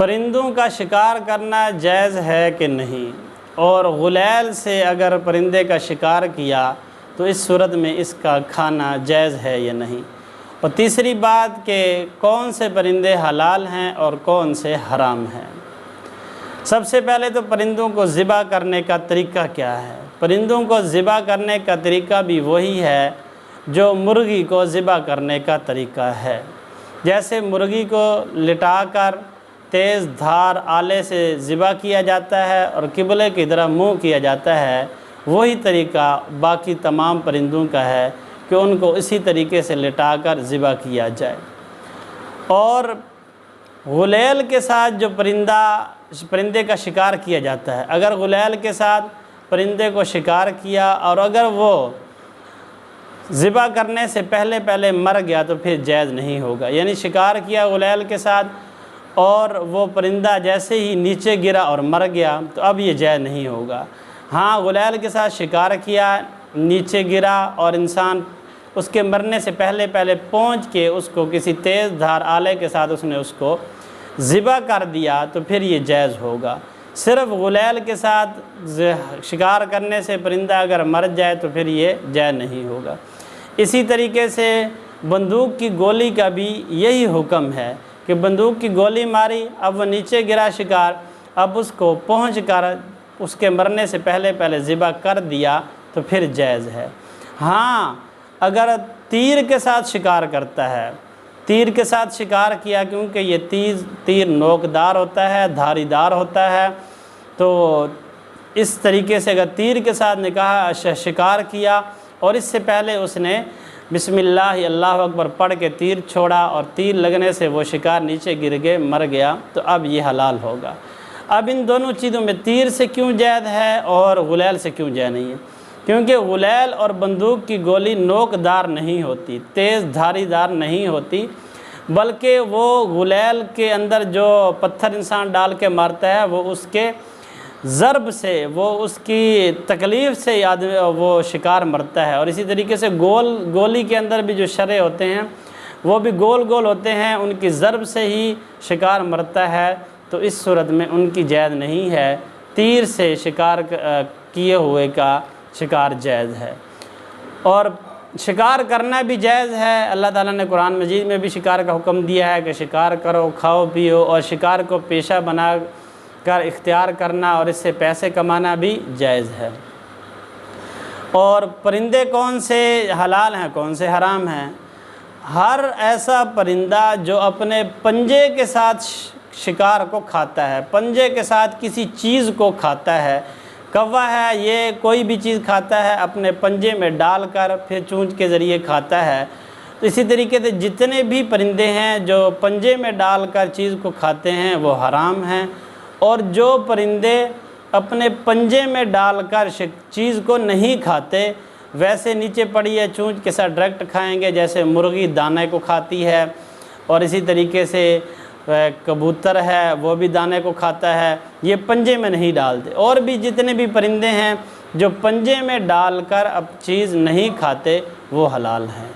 परिंदों का शिकार करना जायज़ है कि नहीं, और गुलैल से अगर परिंदे का शिकार किया तो इस सूरत में इसका खाना जायज़ है या नहीं। और तीसरी बात कि कौन से परिंदे हलाल हैं और कौन से हराम हैं। सबसे पहले तो परिंदों को ज़िबा करने का तरीका क्या है। परिंदों को ज़िबा करने का तरीका भी वही है जो मुर्गी को ज़िबा करने का तरीका है। जैसे मुर्गी को लिटाकर तेज़ धार आले से ज़िबा किया जाता है और किबले की तरफ मुँह किया जाता है, वही तरीका बाकी तमाम परिंदों का है कि उनको इसी तरीके से लिटाकर ज़िबा किया जाए। और गुलैल के साथ जो परिंदे का शिकार किया जाता है, अगर गुलैल के साथ परिंदे को शिकार किया और अगर वो ज़िबा करने से पहले मर गया तो फिर जायज़ नहीं होगा। यानी शिकार किया गुलैल के साथ और वो परिंदा जैसे ही नीचे गिरा और मर गया तो अब ये जायज़ नहीं होगा। हाँ, गुलैल के साथ शिकार किया, नीचे गिरा और इंसान उसके मरने से पहले पहुंच के उसको किसी तेज़ धार आले के साथ उसने उसको ज़िबा कर दिया तो फिर ये जायज़ होगा। सिर्फ़ गुलैल के साथ शिकार करने से परिंदा अगर मर जाए तो फिर ये जायज़ नहीं होगा। इसी तरीके से बंदूक की गोली का भी यही हुक्म है कि बंदूक की गोली मारी, अब वह नीचे गिरा शिकार, अब उसको पहुँच कर उसके मरने से पहले ज़िबा कर दिया तो फिर जायज़ है। हाँ, अगर तीर के साथ शिकार करता है, तीर के साथ शिकार किया, क्योंकि ये तीर नोकदार होता है, धारीदार होता है, तो इस तरीके से अगर तीर के साथ निकाह शिकार किया और इससे पहले उसने बिस्मिल्लाह अल्लाह अकबर पढ़ के तीर छोड़ा और तीर लगने से वो शिकार नीचे गिर गए, मर गया, तो अब ये हलाल होगा। अब इन दोनों चीज़ों में तीर से क्यों जायज़ है और गुलैल से क्यों जायज़ नहीं है? क्योंकि गुलैल और बंदूक की गोली नोकदार नहीं होती, तेज़ धारीदार नहीं होती, बल्कि वो गुलैल के अंदर जो पत्थर इंसान डाल के मारता है वो उसके ज़रब से, वो उसकी तकलीफ़ से आदमी वो शिकार मरता है। और इसी तरीके से गोली के अंदर भी जो शरे होते हैं वो भी गोल होते हैं, उनकी ज़रब से ही शिकार मरता है। तो इस सूरत में उनकी जायज़ नहीं है। तीर से शिकार किए हुए का शिकार जायज़ है और शिकार करना भी जायज़ है। अल्लाह ताला ने कुरान मजीद में भी शिकार का हुक्म दिया है कि शिकार करो, खाओ पियो, और शिकार को पेशा बना कर इख्तियार करना और इससे पैसे कमाना भी जायज़ है। और परिंदे कौन से हलाल हैं, कौन से हराम हैं? हर ऐसा परिंदा जो अपने पंजे के साथ शिकार को खाता है, पंजे के साथ किसी चीज़ को खाता है, कौवा है, ये कोई भी चीज़ खाता है अपने पंजे में डालकर फिर चूंच के ज़रिए खाता है। तो इसी तरीके से जितने भी परिंदे हैं जो पंजे में डालकर चीज़ को खाते हैं वो हराम हैं। और जो परिंदे अपने पंजे में डालकर चीज़ को नहीं खाते, वैसे नीचे पड़ी है चूंच के साथ डायरेक्ट खाएंगे, जैसे मुर्गी दाने को खाती है, और इसी तरीके से कबूतर है वो भी दाने को खाता है, ये पंजे में नहीं डालते। और भी जितने भी परिंदे हैं जो पंजे में डालकर अब चीज़ नहीं खाते वो हलाल हैं।